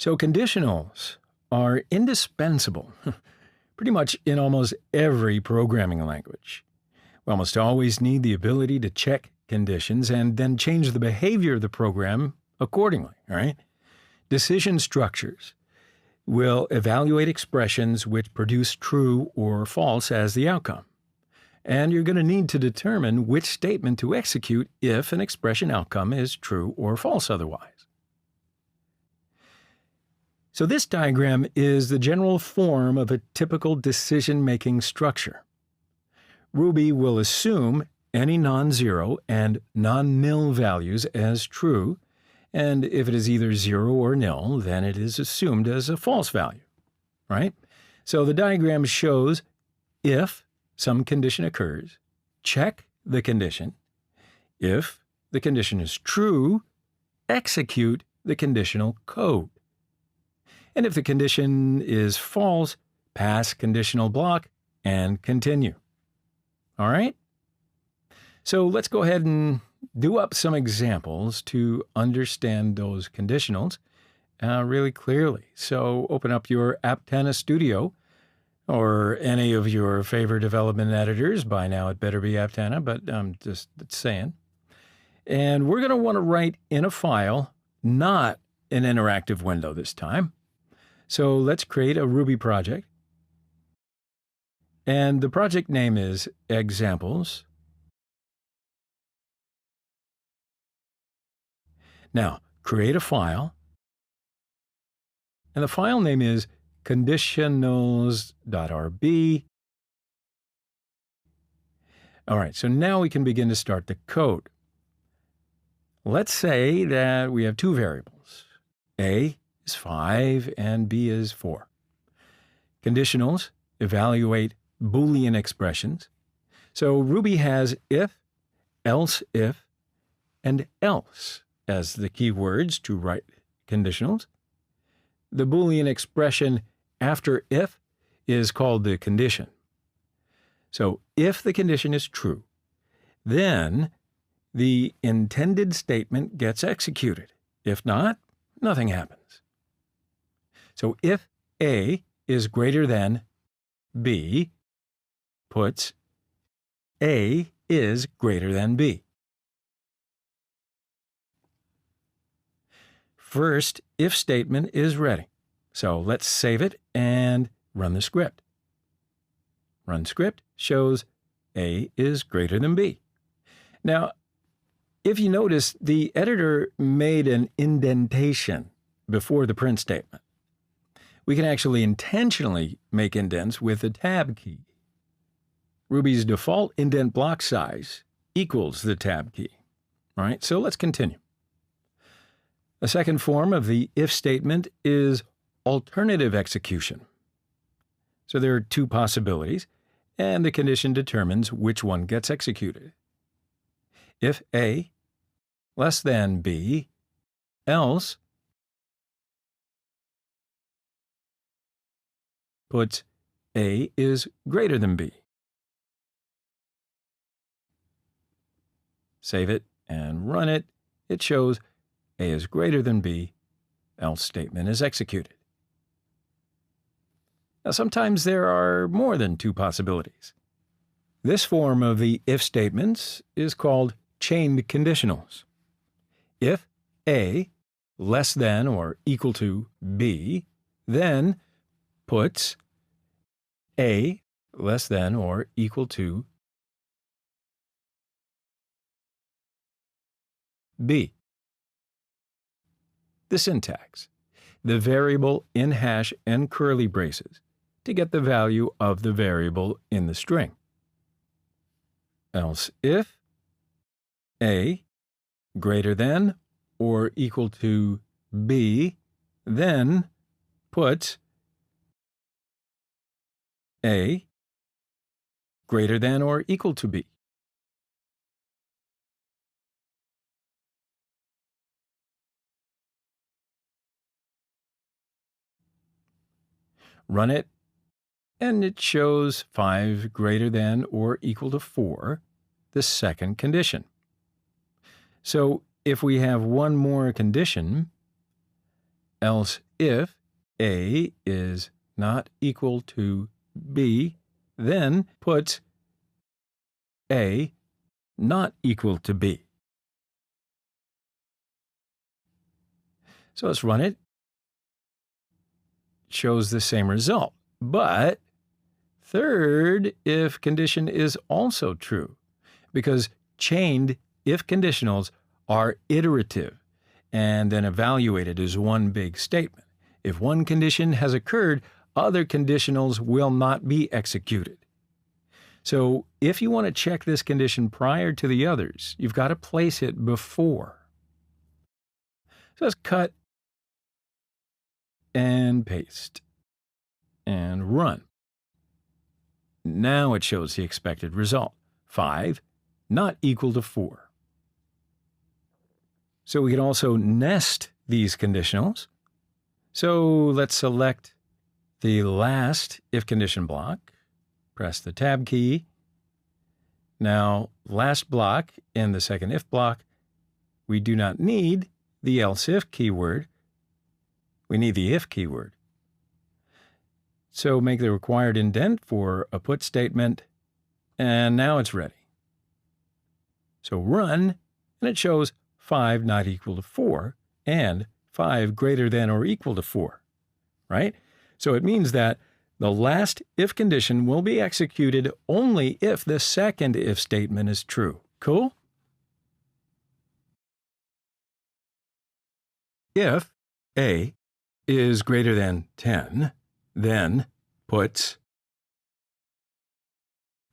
So conditionals are indispensable pretty much in almost every programming language. We almost always need the ability to check conditions and then change the behavior of the program accordingly, right? Decision structures will evaluate expressions which produce true or false as the outcome. And you're going to need to determine which statement to execute if an expression outcome is true or false otherwise. So this diagram is the general form of a typical decision-making structure. Ruby will assume any non-zero and non-nil values as true, and if it is either 0 or nil, then it is assumed as a false value, right? So the diagram shows if some condition occurs, check the condition. If the condition is true, execute the conditional code. And if the condition is false, pass conditional block and continue. All right? So let's go ahead and do up some examples to understand those conditionals really clearly. So open up your Pentest Studio or any of your favorite development editors. By now it better be Aptana, but I'm just saying. And we're going to want to write in a file, not an interactive window this time. So let's create a Ruby project. And the project name is examples. Now, create a file. And the file name is conditionals.rb. All right, so now we can begin to start the code. Let's say that we have two variables. A is 5 and B is 4. Conditionals evaluate Boolean expressions. So Ruby has if, else if, and else as the keywords to write conditionals. The Boolean expression after if is called the condition. So if the condition is true, then the intended statement gets executed. If not, nothing happens. So if A is greater than B, puts A is greater than B. First if statement is ready. So let's save it and run the script. Run script shows A is greater than B. Now, if you notice, the editor made an indentation before the print statement. We can actually intentionally make indents with the tab key. Ruby's default indent block size equals the tab key. All right, so let's continue. A second form of the if statement is alternative execution. So there are two possibilities, and the condition determines which one gets executed. If A less than B, else puts A is greater than B. Save it and run it. It shows A is greater than B, else statement is executed. Now, sometimes there are more than two possibilities. This form of the if statements is called chained conditionals. If A less than or equal to B, then puts A less than or equal to B. The syntax: the variable in hash and curly braces to get the value of the variable in the string. Else if A greater than or equal to B, then puts A greater than or equal to B. Run it, and it shows 5 greater than or equal to 4, the second condition. So if we have one more condition, else if A is not equal to B, then puts A not equal to B. So let's run it. It shows the same result, but third if condition is also true, because chained if conditionals are iterative and then evaluated as one big statement. If one condition has occurred, other conditionals will not be executed. So if you want to check this condition prior to the others, you've got to place it before. So let's cut and paste and run. Now it shows the expected result, 5 not equal to 4. So we can also nest these conditionals. So let's select the last if condition block, press the tab key. Now, last block in the second if block, we do not need the else if keyword. We need the if keyword. So make the required indent for a put statement, and now it's ready. So run, and it shows 5 not equal to 4 and 5 greater than or equal to 4, right? So it means that the last if condition will be executed only if the second if statement is true. Cool? If A is greater than 10, then puts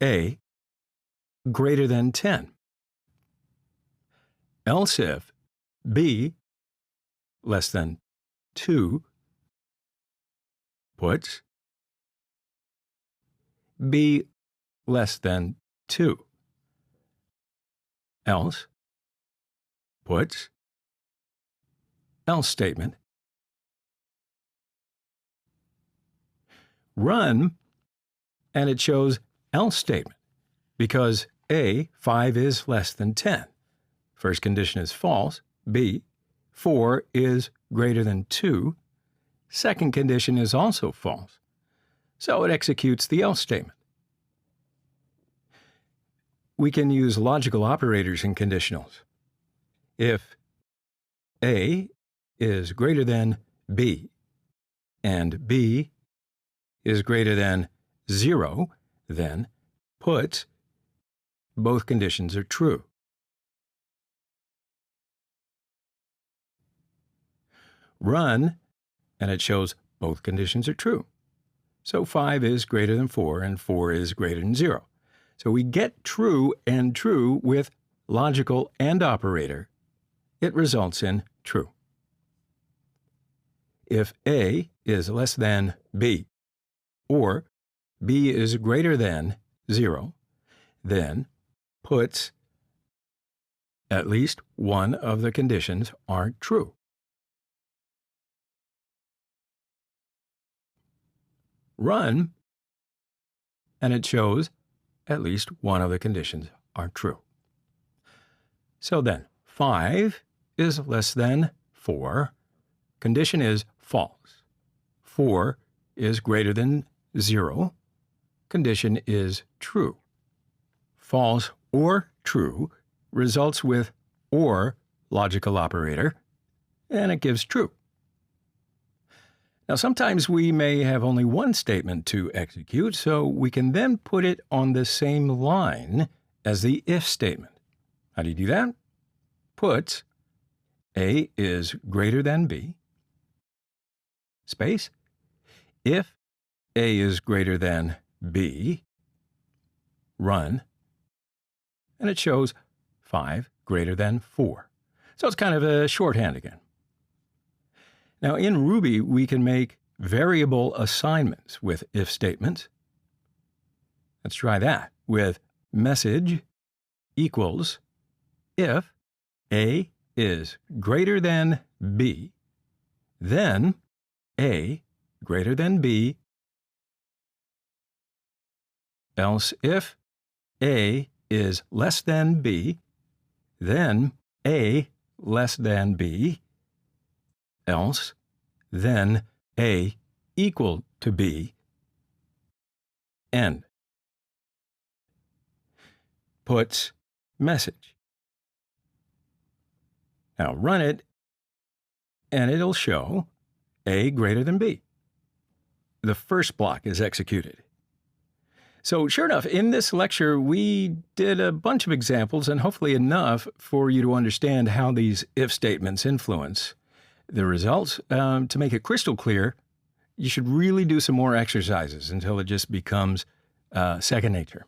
A greater than 10. Else if B less than 2, puts B less than 2. Else puts else statement. Run, and it shows else statement because A, 5 is less than 10. First condition is false. B, 4 is greater than 2. Second condition is also false. So it executes the else statement. We can use logical operators in conditionals. If A is greater than B and B is greater than 0, then puts both conditions are true. Run, and it shows both conditions are true. So 5 is greater than 4 and 4 is greater than 0. So we get true and true with logical and operator. It results in true. If A is less than B or B is greater than 0, then puts at least one of the conditions are true. Run, and it shows at least one of the conditions are true. So then, 5 is less than 4. Condition is false. 4 is greater than 0. Condition is true. False or true results with or logical operator, and it gives true. Now, sometimes we may have only one statement to execute, so we can then put it on the same line as the if statement. How do you do that? Puts A is greater than B, space. If A is greater than B, run, and it shows 5 greater than 4. So it's kind of a shorthand again. Now, in Ruby, we can make variable assignments with if statements. Let's try that with message equals if A is greater than B, then A greater than B, else if A is less than B, then A less than B, else then A equal to B, end. Puts message. Now run it, and it'll show A greater than B. The first block is executed. So sure enough, in this lecture, we did a bunch of examples and hopefully enough for you to understand how these if statements influence the results. To make it crystal clear, you should really do some more exercises until it just becomes second nature.